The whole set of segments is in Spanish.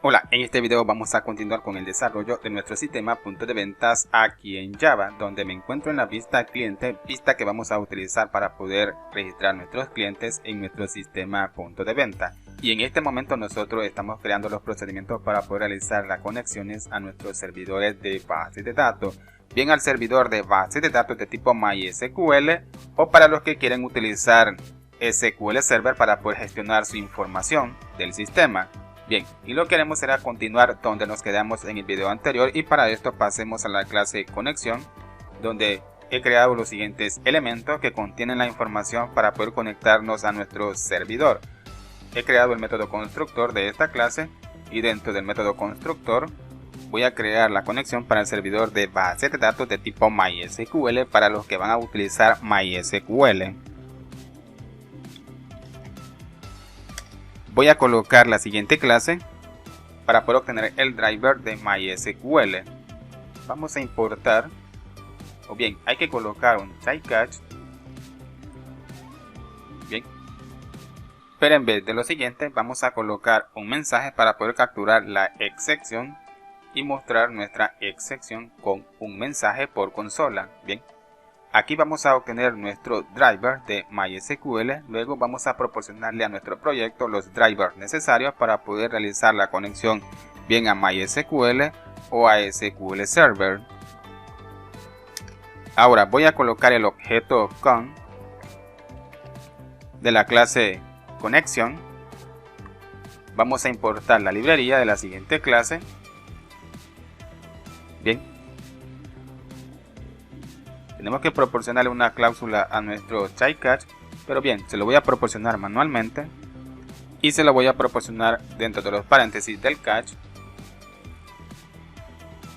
Hola, en este video vamos a continuar con el desarrollo de nuestro sistema punto de ventas aquí en Java, donde me encuentro en la vista cliente, vista que vamos a utilizar para poder registrar nuestros clientes en nuestro sistema punto de venta. Y en este momento nosotros estamos creando los procedimientos para poder realizar las conexiones a nuestros servidores de base de datos, bien al servidor de base de datos de tipo MySQL o para los que quieren utilizar SQL Server para poder gestionar su información del sistema. Bien, y lo que haremos será continuar donde nos quedamos en el video anterior, y para esto pasemos a la clase conexión, donde he creado los siguientes elementos que contienen la información para poder conectarnos a nuestro servidor. He creado el método constructor de esta clase y dentro del método constructor voy a crear la conexión para el servidor de base de datos de tipo MySQL para los que van a utilizar MySQL. Voy a colocar la siguiente clase para poder obtener el driver de MySQL. Vamos a importar, o bien hay que colocar un try catch. Bien, pero en vez de lo siguiente vamos a colocar un mensaje para poder capturar la excepción y mostrar nuestra excepción con un mensaje por consola. Bien, aquí vamos a obtener nuestro driver de MySQL, luego vamos a proporcionarle a nuestro proyecto los drivers necesarios para poder realizar la conexión bien a MySQL o a SQL Server. Ahora voy a colocar el objeto con de la clase conexión. Vamos a importar la librería de la siguiente clase. Bien. Tenemos que proporcionarle una cláusula a nuestro try catch, pero bien, se lo voy a proporcionar manualmente y se lo voy a proporcionar dentro de los paréntesis del catch.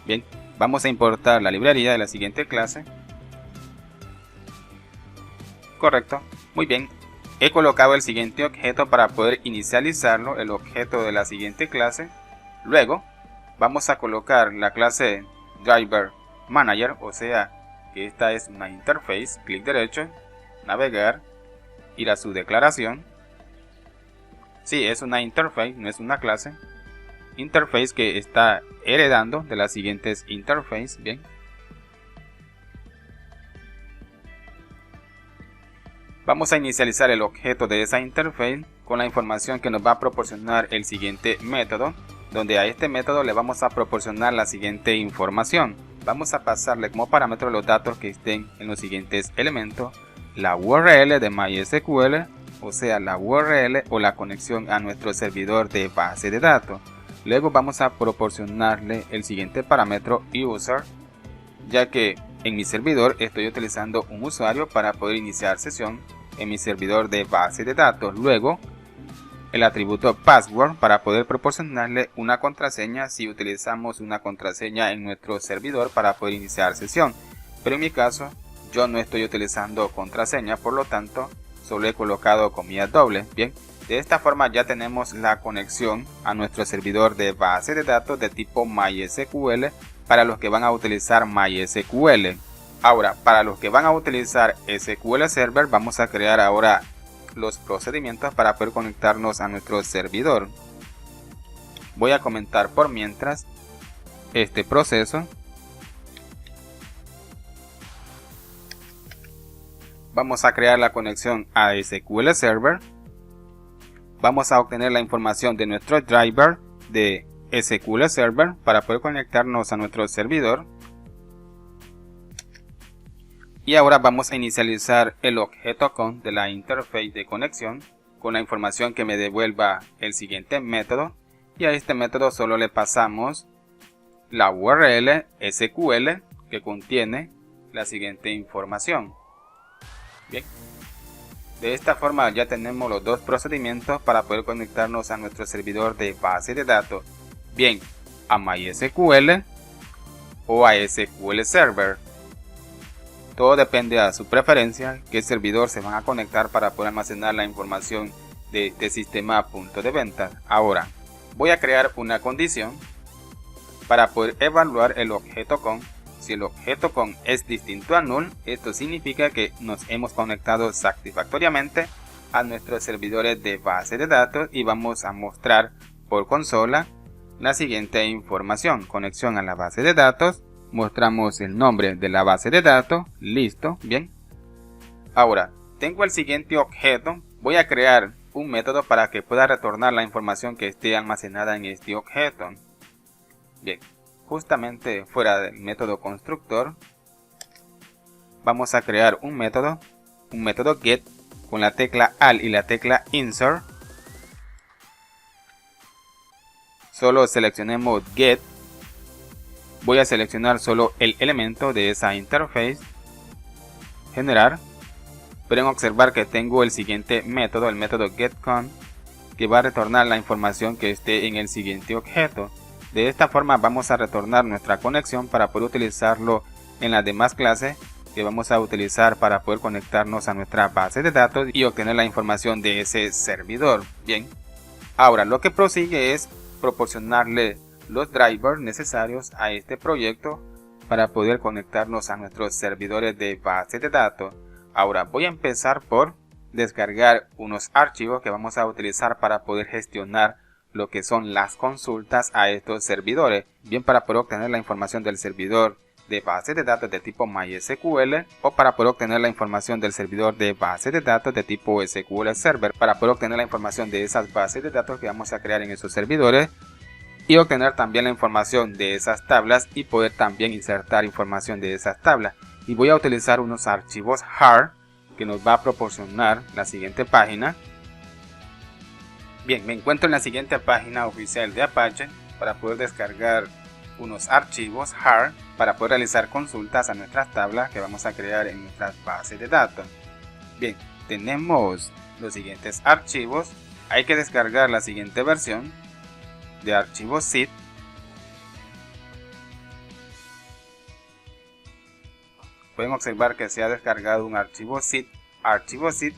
Bien, vamos a importar la librería de la siguiente clase. Correcto, muy bien. He colocado el siguiente objeto para poder inicializarlo, el objeto de la siguiente clase. Luego vamos a colocar la clase driver manager, o sea, esta es una interface, clic derecho, navegar, ir a su declaración. Sí, es una interface, no es una clase. Interface que está heredando de las siguientes interfaces. Bien. Vamos a inicializar el objeto de esa interface con la información que nos va a proporcionar el siguiente método, donde a este método le vamos a proporcionar la siguiente información. Vamos a pasarle como parámetro los datos que estén en los siguientes elementos: la URL de MySQL, o sea, la URL o la conexión a nuestro servidor de base de datos. Luego vamos a proporcionarle el siguiente parámetro user, ya que en mi servidor estoy utilizando un usuario para poder iniciar sesión en mi servidor de base de datos. Luego el atributo password para poder proporcionarle una contraseña si utilizamos una contraseña en nuestro servidor para poder iniciar sesión, pero en mi caso yo no estoy utilizando contraseña, por lo tanto solo he colocado comillas dobles. Bien, de esta forma ya tenemos la conexión a nuestro servidor de base de datos de tipo MySQL para los que van a utilizar MySQL. Ahora, para los que van a utilizar SQL Server, vamos a crear ahora los procedimientos para poder conectarnos a nuestro servidor. Voy a comentar por mientras este proceso. Vamos a crear la conexión a SQL Server. Vamos a obtener la información de nuestro driver de SQL Server para poder conectarnos a nuestro servidor. Y ahora vamos a inicializar el objeto con de la interface de conexión con la información que me devuelva el siguiente método, y a este método solo le pasamos la URL SQL que contiene la siguiente información. Bien, de esta forma ya tenemos los dos procedimientos para poder conectarnos a nuestro servidor de base de datos, bien a MySQL o a SQL Server. Todo depende a su preferencia qué servidor se van a conectar para poder almacenar la información de sistema punto de venta. Ahora voy a crear una condición para poder evaluar el objeto con. Si el objeto con es distinto a null, esto significa que nos hemos conectado satisfactoriamente a nuestros servidores de base de datos y vamos a mostrar por consola la siguiente información: conexión a la base de datos, mostramos el nombre de la base de datos, listo, bien. Ahora, tengo el siguiente objeto, voy a crear un método para que pueda retornar la información que esté almacenada en este objeto. Bien, justamente fuera del método constructor, vamos a crear un método get con la tecla Alt y la tecla Insert. Solo seleccionemos get. Voy a seleccionar solo el elemento de esa interface. Generar. Pueden observar que tengo el siguiente método, el método getCon, que va a retornar la información que esté en el siguiente objeto. De esta forma vamos a retornar nuestra conexión para poder utilizarlo en las demás clases que vamos a utilizar para poder conectarnos a nuestra base de datos y obtener la información de ese servidor. Bien, ahora lo que prosigue es proporcionarle los drivers necesarios a este proyecto para poder conectarnos a nuestros servidores de base de datos. Ahora voy a empezar por descargar unos archivos que vamos a utilizar para poder gestionar lo que son las consultas a estos servidores. Bien, para poder obtener la información del servidor de base de datos de tipo MySQL o para poder obtener la información del servidor de base de datos de tipo SQL Server, para poder obtener la información de esas bases de datos que vamos a crear en esos servidores y obtener también la información de esas tablas y poder también insertar información de esas tablas. Y voy a utilizar unos archivos HAR que nos va a proporcionar la siguiente página. Bien, me encuentro en la siguiente página oficial de Apache para poder descargar unos archivos HAR para poder realizar consultas a nuestras tablas que vamos a crear en nuestras bases de datos. Bien, tenemos los siguientes archivos. Hay que descargar la siguiente versión de archivo zip. Pueden observar que se ha descargado un archivo zip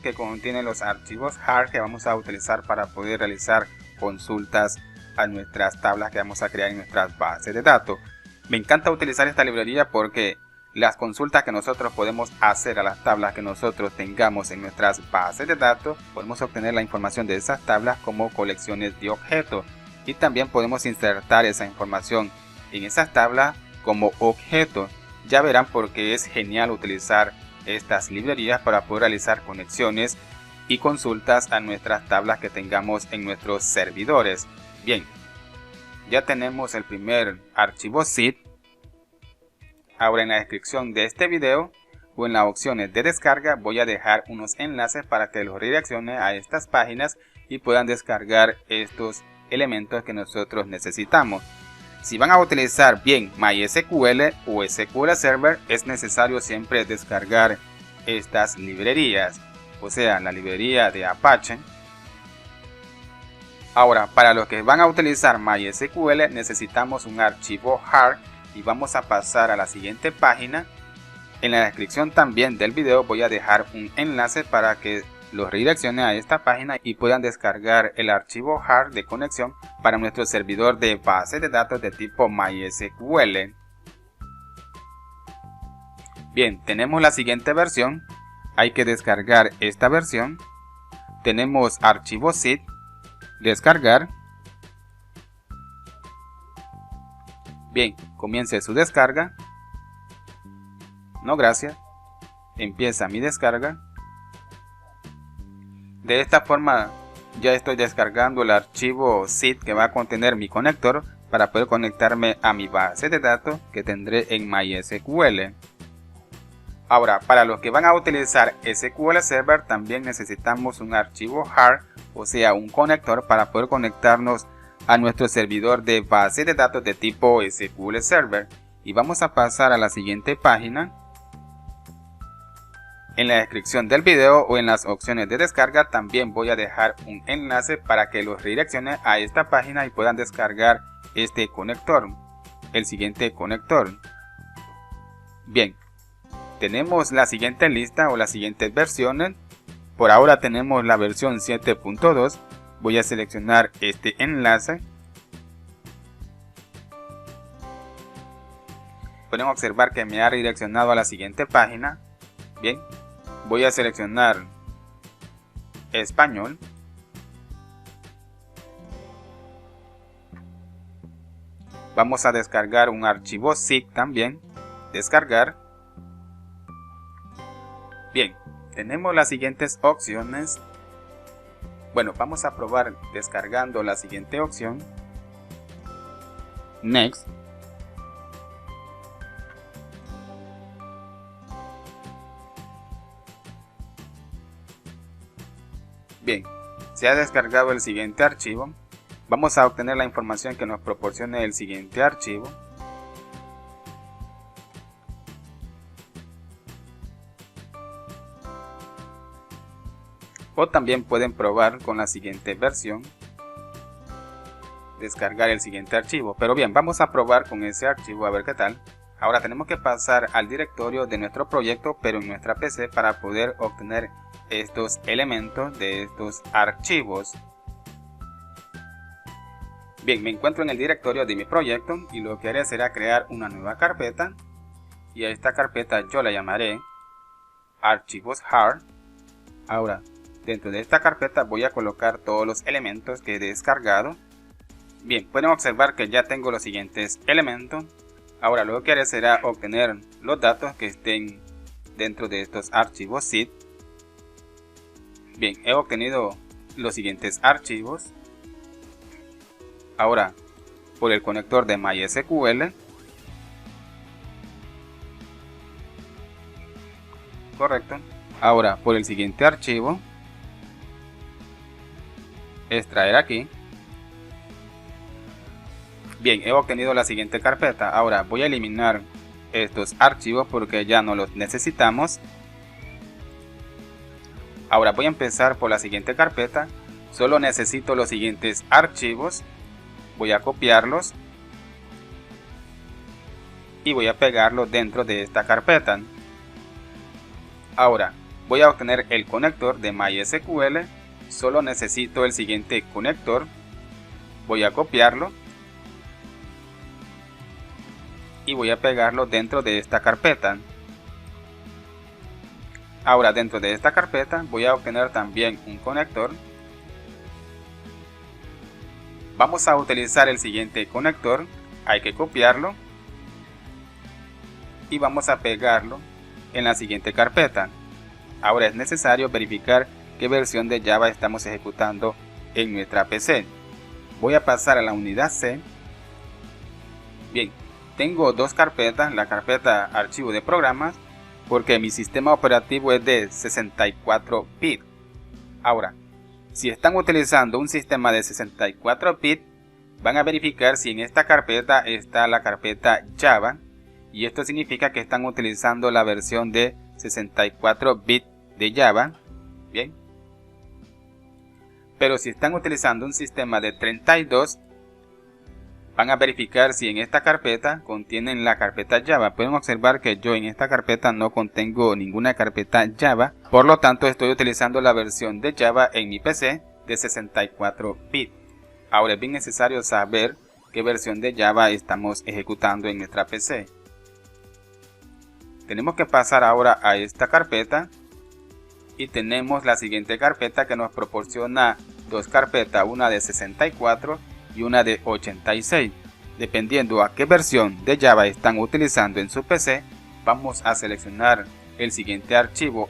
que contiene los archivos HAR que vamos a utilizar para poder realizar consultas a nuestras tablas que vamos a crear en nuestras bases de datos. Me encanta utilizar esta librería porque las consultas que nosotros podemos hacer a las tablas que nosotros tengamos en nuestras bases de datos, podemos obtener la información de esas tablas como colecciones de objetos y también podemos insertar esa información en esas tablas como objetos. Ya verán por qué es genial utilizar estas librerías para poder realizar conexiones y consultas a nuestras tablas que tengamos en nuestros servidores. Bien, ya tenemos el primer archivo zip. Ahora en la descripción de este video o en las opciones de descarga voy a dejar unos enlaces para que los redireccione a estas páginas y puedan descargar estos elementos que nosotros necesitamos. Si van a utilizar bien MySQL o SQL Server, es necesario siempre descargar estas librerías, o sea, la librería de Apache. Ahora, para los que van a utilizar MySQL, necesitamos un archivo HAR y vamos a pasar a la siguiente página. En la descripción también del video voy a dejar un enlace para que los redireccione a esta página y puedan descargar el archivo HAR de conexión para nuestro servidor de base de datos de tipo MySQL. Bien, tenemos la siguiente versión. Hay que descargar esta versión. Tenemos archivo zip, descargar. Bien, comience su descarga. No, gracias. Empieza mi descarga. De esta forma ya estoy descargando el archivo zip que va a contener mi conector para poder conectarme a mi base de datos que tendré en MySQL. Ahora, para los que van a utilizar SQL Server también necesitamos un archivo HAR, o sea, un conector para poder conectarnos a nuestro servidor de base de datos de tipo SQL Server. Y vamos a pasar a la siguiente página. En la descripción del video o en las opciones de descarga también voy a dejar un enlace para que los redireccione a esta página y puedan descargar este conector, el siguiente conector. Bien, tenemos la siguiente lista o las siguientes versiones. Por ahora tenemos la versión 7.2. Voy a seleccionar este enlace. Pueden observar que me ha redireccionado a la siguiente página. Bien, voy a seleccionar español. Vamos a descargar un archivo zip también. Descargar. Bien, tenemos las siguientes opciones. Bueno, vamos a probar descargando la siguiente opción. Next. Bien, se ha descargado el siguiente archivo. Vamos a obtener la información que nos proporcione el siguiente archivo. O también pueden probar con la siguiente versión. Descargar el siguiente archivo. Pero bien, vamos a probar con ese archivo a ver qué tal. Ahora tenemos que pasar al directorio de nuestro proyecto, pero en nuestra PC, para poder obtener estos elementos de estos archivos. Bien, me encuentro en el directorio de mi proyecto y lo que haré será crear una nueva carpeta. Y a esta carpeta yo la llamaré archivos hard. Ahora, dentro de esta carpeta voy a colocar todos los elementos que he descargado. Bien, pueden observar que ya tengo los siguientes elementos. Ahora lo que haré será obtener los datos que estén dentro de estos archivos zip. Bien, he obtenido los siguientes archivos. Ahora, por el conector de MySQL. Correcto. Ahora, por el siguiente archivo. Extraer aquí. Bien, he obtenido la siguiente carpeta. Ahora voy a eliminar estos archivos porque ya no los necesitamos. Ahora voy a empezar por la siguiente carpeta. Solo necesito los siguientes archivos. Voy a copiarlos y voy a pegarlos dentro de esta carpeta. Ahora voy a obtener el conector de MySQL. Solo necesito el siguiente conector. Voy a copiarlo y voy a pegarlo dentro de esta carpeta. Ahora dentro de esta carpeta voy a obtener también un conector. Vamos a utilizar el siguiente conector. Hay que copiarlo y vamos a pegarlo en la siguiente carpeta. Ahora es necesario verificar qué versión de Java estamos ejecutando en nuestra PC. Voy a pasar a la unidad C. Bien, tengo dos carpetas, la carpeta archivo de programas, porque mi sistema operativo es de 64 bits. Ahora, si están utilizando un sistema de 64 bits, van a verificar si en esta carpeta está la carpeta Java, y esto significa que están utilizando la versión de 64 bits de Java. Bien. Pero si están utilizando un sistema de 32, van a verificar si en esta carpeta contienen la carpeta Java. Pueden observar que yo en esta carpeta no contengo ninguna carpeta Java. Por lo tanto, estoy utilizando la versión de Java en mi PC de 64 bits. Ahora es bien necesario saber qué versión de Java estamos ejecutando en nuestra PC. Tenemos que pasar ahora a esta carpeta. Y tenemos la siguiente carpeta que nos proporciona dos carpetas, una de 64 y una de 86. Dependiendo a qué versión de Java están utilizando en su PC, vamos a seleccionar el siguiente archivo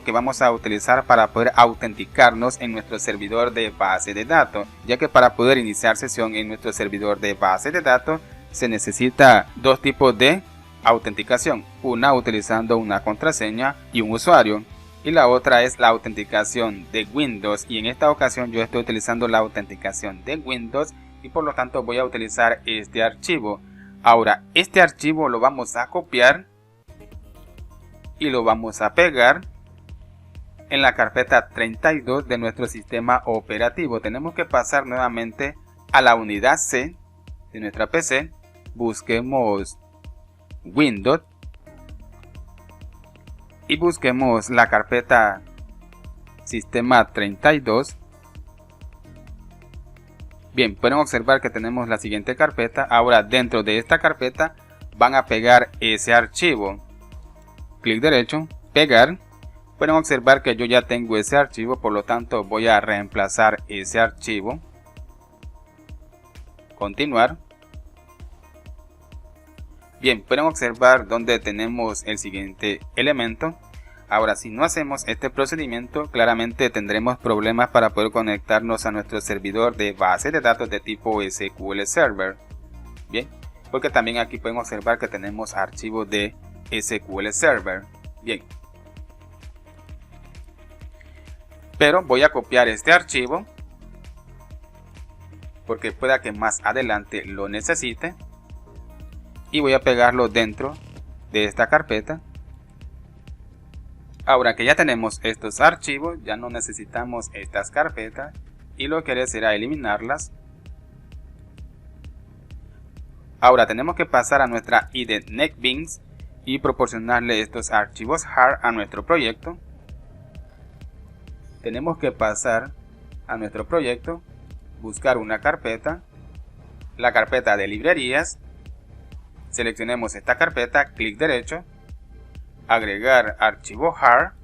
que vamos a utilizar para poder autenticarnos en nuestro servidor de base de datos, ya que para poder iniciar sesión en nuestro servidor de base de datos se necesita dos tipos de autenticación, una utilizando una contraseña y un usuario, y la otra es la autenticación de Windows, y en esta ocasión yo estoy utilizando la autenticación de Windows y por lo tanto voy a utilizar este archivo. Ahora este archivo lo vamos a copiar y lo vamos a pegar en la carpeta 32 de nuestro sistema operativo. Tenemos que pasar nuevamente a la unidad C de nuestra PC, busquemos Windows y busquemos la carpeta sistema 32. Bien, pueden observar que tenemos la siguiente carpeta. Ahora dentro de esta carpeta van a pegar ese archivo. Clic derecho, pegar. Pueden observar que yo ya tengo ese archivo, por lo tanto voy a reemplazar ese archivo. Continuar. Bien, pueden observar donde tenemos el siguiente elemento. Ahora, si no hacemos este procedimiento, claramente tendremos problemas para poder conectarnos a nuestro servidor de base de datos de tipo SQL Server. Bien, porque también aquí pueden observar que tenemos archivos de SQL Server. Bien, pero voy a copiar este archivo porque pueda que más adelante lo necesite, y voy a pegarlo dentro de esta carpeta. Ahora que ya tenemos estos archivos, ya no necesitamos estas carpetas y lo que haré será eliminarlas. Ahora tenemos que pasar a nuestra IDE NetBeans y proporcionarle estos archivos HAR a nuestro proyecto. Tenemos que pasar a nuestro proyecto, buscar una carpeta, la carpeta de librerías. Seleccionemos esta carpeta, clic derecho, agregar archivo HAR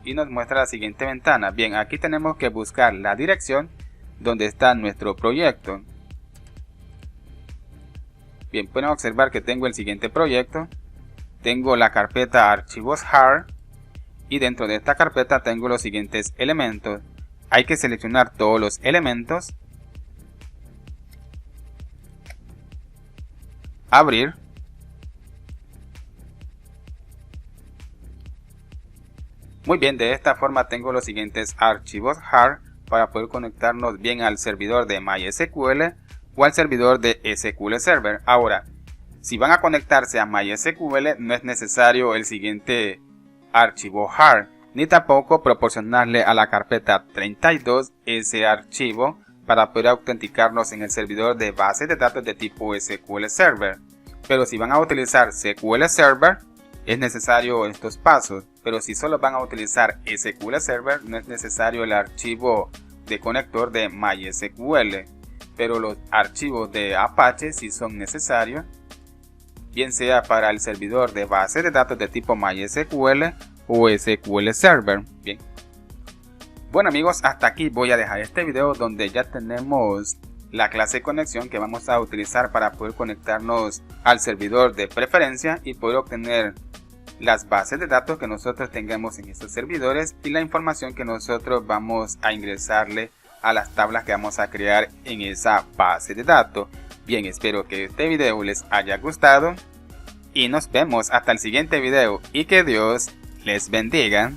y nos muestra la siguiente ventana. Bien, aquí tenemos que buscar la dirección donde está nuestro proyecto. Bien, pueden observar que tengo el siguiente proyecto, tengo la carpeta archivos HAR y dentro de esta carpeta tengo los siguientes elementos. Hay que seleccionar todos los elementos, abrir, muy bien, de esta forma tengo los siguientes archivos HAR para poder conectarnos bien al servidor de MySQL o al servidor de SQL Server. Ahora, si van a conectarse a MySQL, no es necesario el siguiente archivo HAR, ni tampoco proporcionarle a la carpeta 32 ese archivo para poder autenticarnos en el servidor de base de datos de tipo SQL Server. Pero si van a utilizar SQL Server, es necesario estos pasos. Pero si solo van a utilizar SQL Server, no es necesario el archivo de conector de MySQL. Pero los archivos de Apache sí son necesarios, bien sea para el servidor de base de datos de tipo MySQL o SQL Server. Bien. Bueno amigos, hasta aquí voy a dejar este video donde ya tenemos la clase de conexión que vamos a utilizar para poder conectarnos al servidor de preferencia y poder obtener las bases de datos que nosotros tengamos en estos servidores y la información que nosotros vamos a ingresarle a las tablas que vamos a crear en esa base de datos. Bien, espero que este video les haya gustado y nos vemos hasta el siguiente video y que Dios les bendiga.